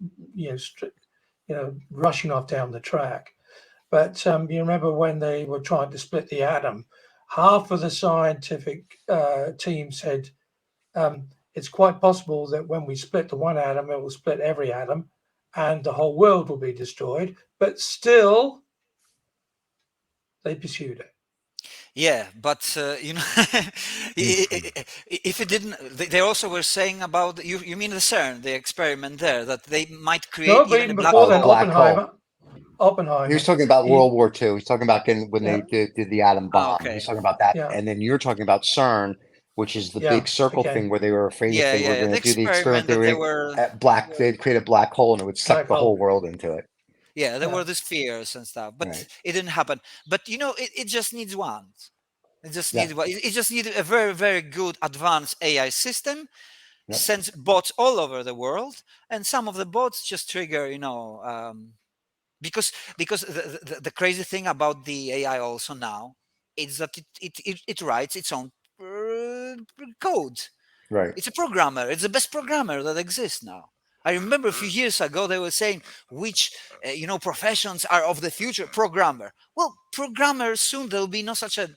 rushing off down the track. But you remember when they were trying to split the atom, half of the scientific team said it's quite possible that when we split the one atom, it will split every atom and the whole world will be destroyed. But still, they pursued it. Yeah, but if it didn't, they also were saying about, you mean the CERN, the experiment there, that they might create No, but even a even black before then, hole. black hole. Oppenheimer. He was talking about he- World War II. He's talking about when Yeah. they did the atom bomb. Okay. He's talking about that. Yeah. And then you're talking about CERN, which is the Yeah, big circle okay. thing where they were afraid if they were going The to do the experiment, experiment that they were, they'd create a black hole and it would suck Black the hole. whole world into it. there Yeah. were these fears and stuff, but Right. it didn't happen. But it just needs one. It just Yeah. needs one. It just needs a very, very good advanced AI system. Yep. Sends bots all over the world, and some of the bots just trigger, because the crazy thing about the AI also now is that it writes its own code. Right. It's a programmer. It's the best programmer that exists now. I remember a few years ago they were saying which professions are of the future. Programmer. Well, programmers soon there'll be no such a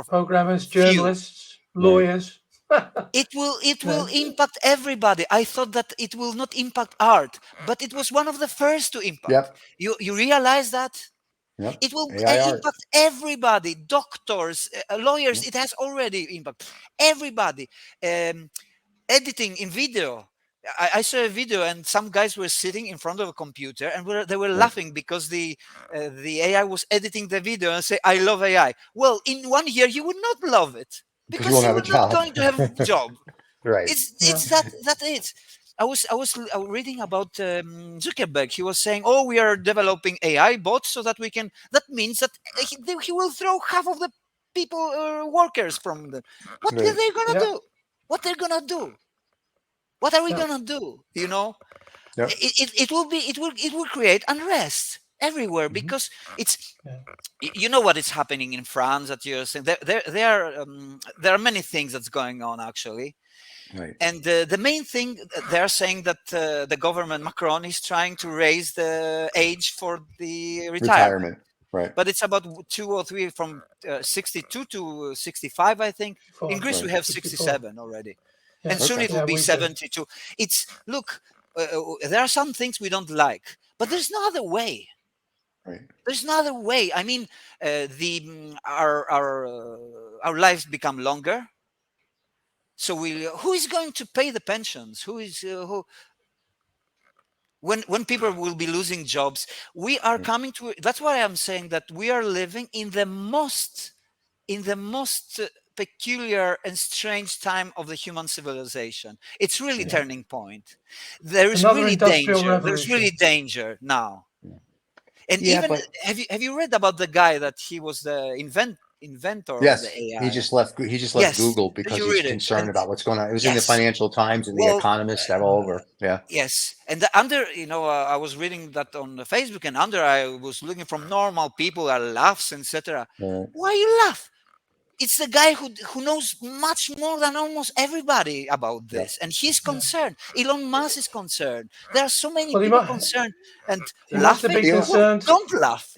Programmers, few. journalists, lawyers. It will impact everybody. I thought that it will not impact art, but it was one of the first to impact. Yep. You realize that? Yep. It will AI art. impact everybody, doctors, lawyers. It has already impacted everybody. Editing in video. I saw a video and some guys were sitting in front of a computer and they were laughing because the AI was editing the video and say, "I love AI." Well, in 1 year you would not love it because you won't have a were not job. going to have a job. Right. It's that it. I was reading about Zuckerberg. He was saying, "Oh, we are developing AI bots so that we can." That means that he will throw half of the people workers from them. What are they gonna do? What they're gonna do? What are we gonna do? Yep. It will create unrest everywhere because it's. You know what is happening in France that you're saying. There are many things that's going on actually. Right. And the main thing they're saying that the government Macron is trying to raise the age for the retirement. Right. But it's about 2 or 3 from 62 to 65, I think. In Greece we have 67 already, and soon it will be 72. It's there are some things we don't like, but there's no other way. Right. There's no other way. I mean, our lives become longer. So who is going to pay the pensions? When people will be losing jobs, we are coming to. That's why I'm saying that we are living in the most peculiar and strange time of the human civilization. It's really turning point. There is Another really industrial danger. There's revolution. really danger now. And even have you read about the guy that he was the inventor of the AI? He just left Google because he's concerned about what's going on. It was in the Financial Times and the Economist all over. Yes, and I was reading that on Facebook, and I was looking from normal people that laughs, etc. Why you laugh? It's the guy who knows much more than almost everybody about this, and he's concerned. Elon Musk is concerned. There are so many people concerned, and laughing. Don't laugh.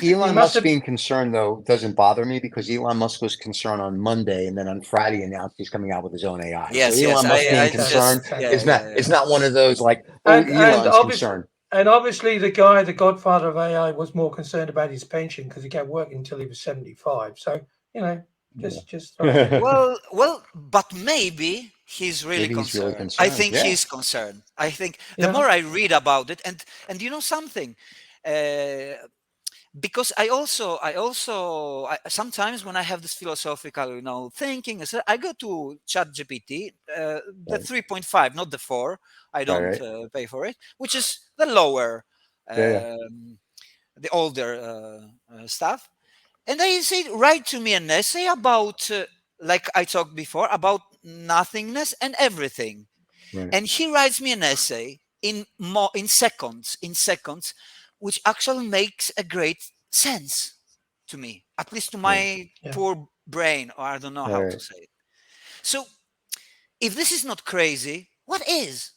Elon Musk being concerned though doesn't bother me because Elon Musk was concerned on Monday, and then on Friday announced he's coming out with his own AI. Yes, so Elon Musk being concerned is not one of those like Elon's concerned. And obviously, the godfather of AI, was more concerned about his pension because he kept working until he was 75. So Just throw it in. Well, but maybe he's really Maybe he's really concerned. I concerned. think Yeah. he's concerned. I think the Yeah. more I read about it, and you know something, because sometimes when I have this philosophical, thinking, I go to ChatGPT, the Right. 3.5, not the 4. I don't Right. pay for it, which is the lower, Yeah. the older stuff. And I say, write to me an essay about, like I talked before, about nothingness and everything. Right. And he writes me an essay in seconds, which actually makes a great sense to me, at least to my Yeah. poor brain, or I don't know how to Right. say it. So if this is not crazy, what is?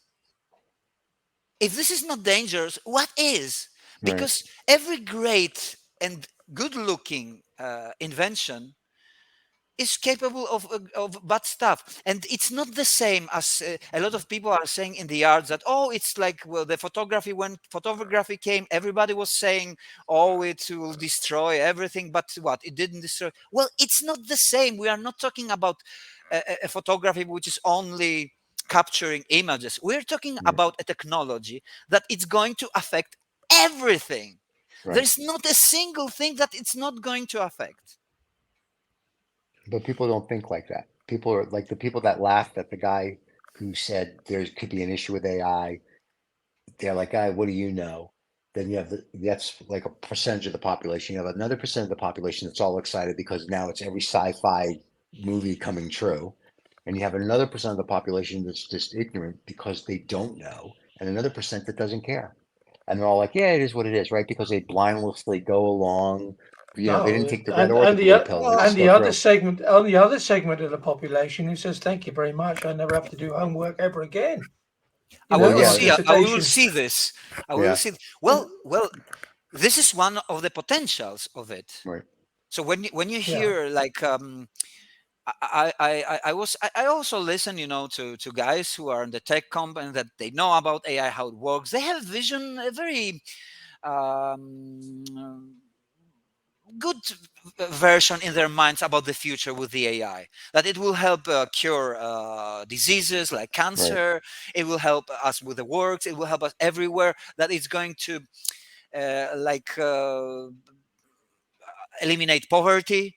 If this is not dangerous, what is? Right. Because every great and good looking invention is capable of bad stuff, and it's not the same as a lot of people are saying in the yards that, oh, it's like, well, the photography, when photography came, everybody was saying, oh, it will destroy everything, but what, it didn't destroy. Well, it's not the same. We are not talking about a photography which is only capturing images. We're talking Right. about a technology that it's going to affect everything. Right. There's not a single thing that it's not going to affect. But people don't think like that. People are like the people that laughed at the guy who said there could be an issue with AI. They're like, "Guy, what do you know?" Then you have that's like a percentage of the population. You have another percent of the population that's all excited because now it's every sci-fi movie coming true. And you have another percent of the population that's just ignorant because they don't know, and another percent that doesn't care. And they're all like, "Yeah, it is what it is," right? Because they blindlessly go along. They didn't No, take the red or the and blue pill. They just the go other through. segment, on the other segment of the population who says, "Thank you very much. I never have to do homework ever again." I Well, will yeah, see. I will Dissertation. see this. I will yeah, see. Well, this is one of the potentials of it. right, So when you Yeah. hear like I also listen, to guys who are in the tech company that they know about AI, how it works. They have vision, a very good version in their minds about the future with the AI, that it will help cure diseases like right, cancer. It will help us with the works. It will help us everywhere. That it's going to eliminate poverty.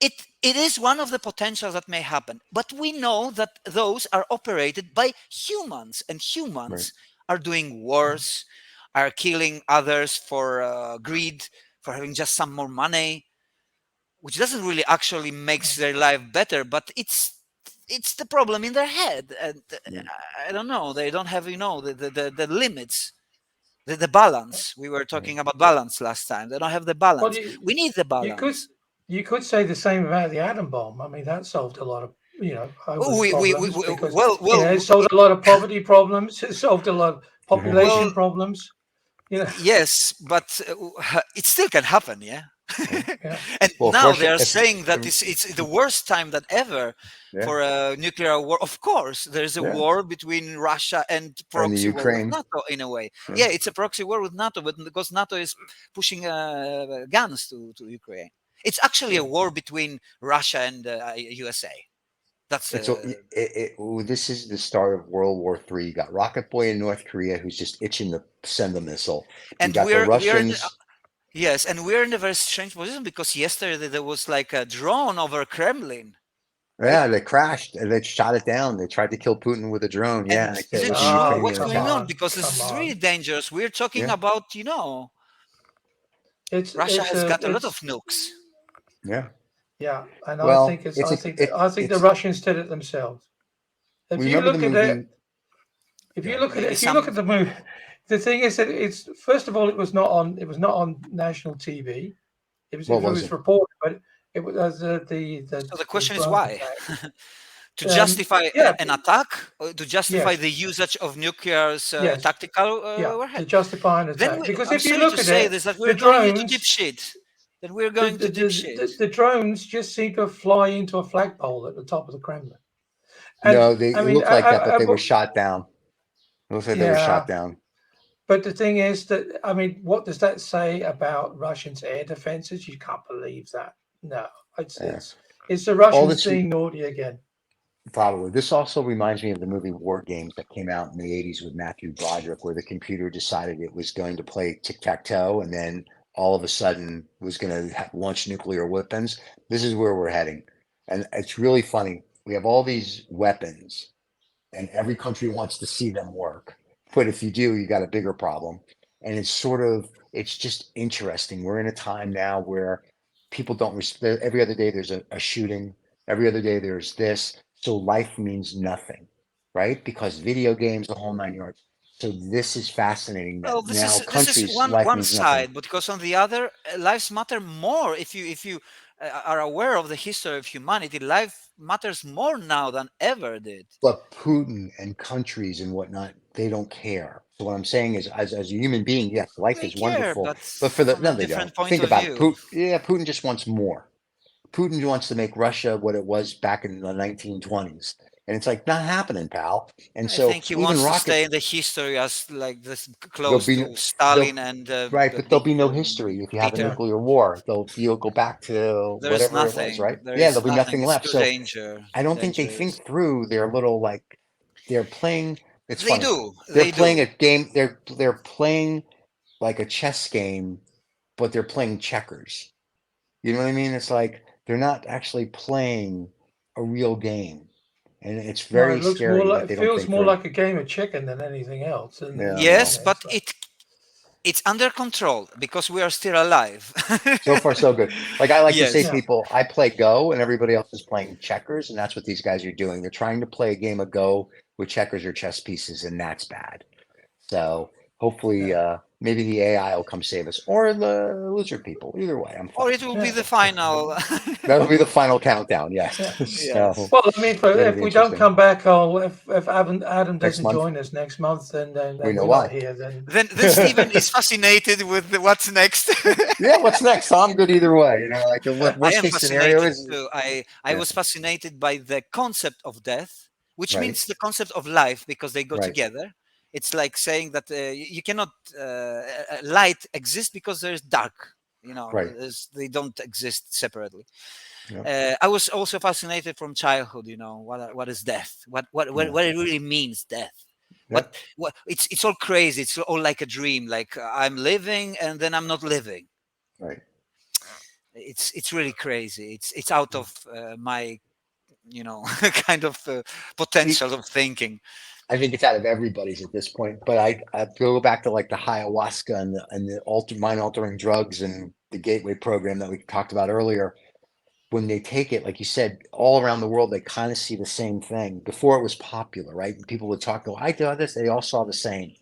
It is one of the potentials that may happen, but we know that those are operated by humans, and right, humans are doing wars, are killing others for greed, for having just some more money, which doesn't really actually makes their life better, but it's the problem in their head. And right. I don't know, they don't have the limits, the balance. We were talking about balance last time. They don't have the Well, balance. We need the you could balance. you could say the same about the atom bomb. I mean, that solved a lot of Oh, homeless problems because it well, solved a lot of poverty problems. It solved a lot of well, population problems. yes, but it still can happen, yeah. Yeah, And Well, if now they Russia, are if, saying that it's the worst time than ever yeah, for a nuclear war. Of course, there's a yeah, war between Russia and and the proxy war with Ukraine, NATO in a way. yeah, Yeah, it's a proxy war with NATO, but because NATO is pushing guns to Ukraine, it's actually yeah. a war between Russia and USA. That's This is the start of World War III. You got Rocket Boy in North Korea who's just itching to send a missile. You and got the we're in. Russians. Yes, and we're in a very strange position because yesterday there was like a drone over Kremlin, right? Yeah, they crashed and they shot it down. They tried to kill Putin with a drone. Yeah, And and they said is it it was a true? oh, What's Ukrainian come going attack. on? on, Because this come is really on. dangerous. We're talking Yeah, about, Russia has got a lot of It's nukes. yeah. yeah, and I Well, think it's a I think the it's. Russians did it themselves. If you Remember the look at it, movie? Maybe if you look some. at the movie, the thing is that it's first of all it was not on national TV. What It was was it? reported, but it was So the the question is drone why? attack. To justify Yeah, an attack, or to justify yes, the usage of nuclear's yes, tactical yeah, warhead. to justify an Then attack. Because I'm if you sorry to look at say it, this, that the we're going into deep drones, shit. Then we're going to deep shit. the drones just seem to fly into a flagpole at the top of the Kremlin. And No, I it mean, looked like that, but they were shot down. It looks like they were shot yeah. down. But the thing is that, I mean, what does that say about Russians' air defenses? You can't believe that. No, Yeah. It's the Russians this- being naughty again. Probably. This also reminds me of the movie War Games that came out in the 80s with Matthew Broderick, where the computer decided it was going to play tic-tac-toe and then all of a sudden was going to launch nuclear weapons. This is where we're heading. And it's really funny. We have all these weapons and every country wants to see them work. But if you do, you got a bigger problem. And it's just interesting. We're in a time now where people don't respect. Every other day there's a shooting. Every other day there's this. So life means nothing, right? Because video games, the whole 9 yards. So this is fascinating that Well, now this is countries, life one means nothing. side, but because on the other, lives matter more. If you are aware of the history of humanity, life matters more now than ever did. But Putin and countries and whatnot, they don't care. So what I'm saying is, as a human being, yes, life They is care, wonderful. but But for the from a no, they don't. different point Think of about it. view. Putin just wants more. Putin wants to make Russia what it was back in the 1920s, and it's like not happening, pal. And I so think he even wants to rocket, stay in the history as like this there'll close be to there'll Stalin and right, but there'll be no history if you have a Peter. Yeah. nuclear war. You'll go back to There is whatever it was, nothing. right? There Yeah, is there'll be nothing. nothing It's left. too So I don't think they dangerous. think through their little like they're playing. It's They funny. do. They're They playing do. a game. They're playing like a chess game, but they're playing checkers. You know what I mean? It's like they're not actually playing a real game, and it's No, very it looks more scary like what it they don't feels think more through. like a game of chicken than anything else. And Yeah, Yes, well, but it's it's under control because we are still alive. so far so good. Like I like to say, Yes. Yeah. people, I play Go, and everybody else is playing checkers, and that's what these guys are doing. They're trying to play a game of Go with checkers or chess pieces, and that's bad. So hopefully, maybe the AI will come save us, or the lizard people. Either way, I'm Or fine. it will be Yeah. the final. That'll be the final countdown. Yes. Yeah. Yes. So Well, I mean, that'll if be we don't interesting. come back, if Adam Next doesn't month, join us next month, then we know we're why. not here. Then Then Stephen is fascinated with what's next. Yeah, what's next? So I'm good either way. You know, like the I worst am case scenario fascinated is too. I yeah, was fascinated by the concept of death, which right, means the concept of life because they go right, together. It's like saying that you cannot light exist because there is dark. You know, right. they don't exist separately. Yeah, I was also fascinated from childhood. You know, what is death? yeah, What it really means, death. yeah, What it's all crazy. It's all like a dream. Like I'm living and then I'm not living. right. It's really crazy. It's out of my kind of See, potential of thinking. I think it's out of everybody's at this point. But I go back to like the ayahuasca and the mind altering drugs and the gateway program that we talked about earlier. When they take it, like you said, all around the world, they kind of see the same thing. Before it was popular, right? And people would talk, go, I do this. They all saw the same.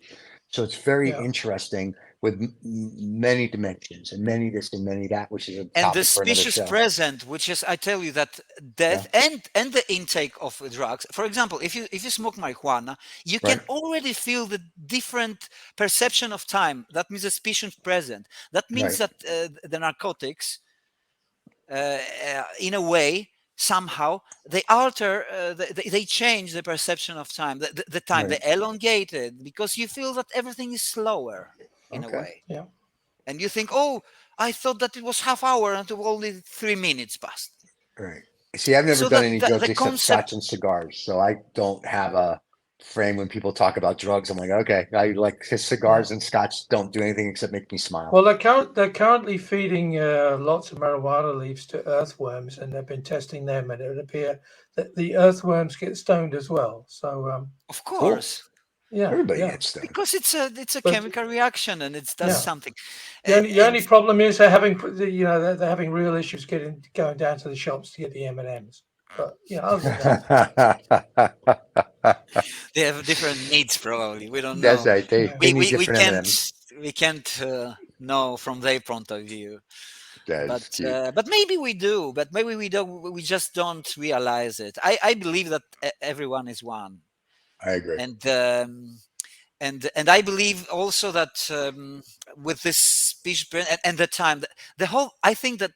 So it's very yeah, interesting with many dimensions and many this and many that, which is a And the topic for another species show. present, which is I tell you that Yeah, death and the intake of drugs. For example, if you smoke marijuana, you can right, already feel the different perception of time. That means the species present. That means right, that the narcotics in a way somehow they alter they change the perception of time, the time right. they elongate it because you feel that everything is slower in a Okay, way, yeah. and you think, oh, I thought that it was half hour until only 3 minutes passed. right. See, I've never So done that any the drugs except concept, scotch and cigars, so I don't have a frame when people talk about drugs. I'm like, okay, I like Yeah. cigars and scotch don't do anything except make me smile. Well, they're currently feeding lots of marijuana leaves to earthworms, and they've been testing them, and it would appear that the earthworms get stoned as well. So, of Cool. course, yeah, Everybody yeah. gets stoned. because it's a But chemical reaction and it does yeah, something. the only And problem is they're having they're having real issues going down to the shops to get the M&Ms. But other than that, they have different needs probably, we don't That's know. right. They yeah, they we need we, we different can't M&Ms. we can't know from their point of view, That's cute. but maybe we do, but maybe we don't, we just don't realize it. I believe that everyone is one, I agree. and I believe also that with this speech and the time, the whole, I think that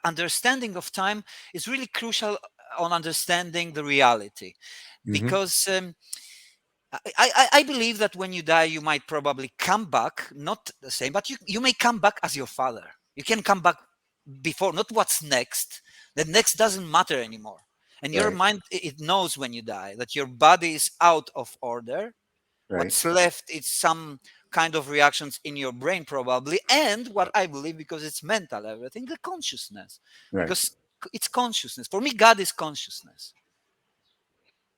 understanding of time is really crucial on understanding the reality, Hmm. because I believe that when you die, you might probably come back, not the same, but you may come back as your father. You can come back before, not what's next. The next doesn't matter anymore. And your Right. mind, it knows when you die that your body is out of order. Right. What's left is some kind of reactions in your brain, probably, and what I believe, because it's mental, everything, the consciousness. Right. Because it's consciousness. For me, God is consciousness.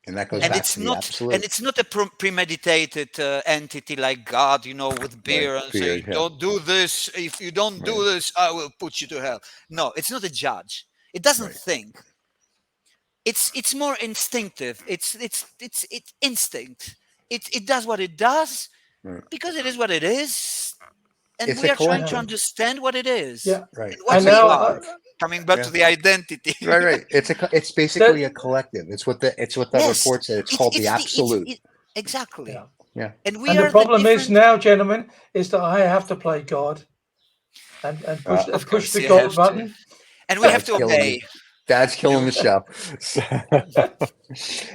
And that goes And back it's to the not, absolute. and it's not a premeditated entity like God, with beer Right. and Beer, say, yeah. don't do this. If you don't do Right. this, I will put you to hell. No, it's not a judge. It doesn't Right. think. It's more instinctive. It's instinct. It does what it does Right. because it is what it is, and It's we a are trying to collective. understand what it is. Yeah. Right. And what And we now, are. Coming back Yeah. to the identity. Right. It's basically a collective. It's what that Yes, report said. It's called the absolute. Exactly. yeah. Yeah. And we And the are the problem is different. now, gentlemen, is that I have to play God and push Of push course, the you God have to, button. and we have Dad's to killing obey. me. Dad's killing the show.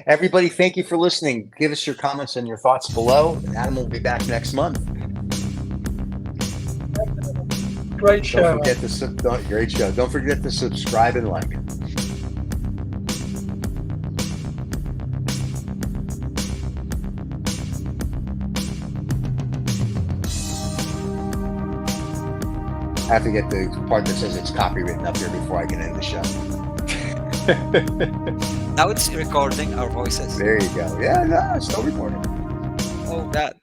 Everybody, thank you for listening. Give us your comments and your thoughts below. Adam will be back next month. Great Don't show. forget to great show. Don't forget to subscribe and like. I have to get the part that says it's copywritten up here before I can end the show. Now it's recording our voices. There you go. Yeah, no, it's still recording. Oh, God.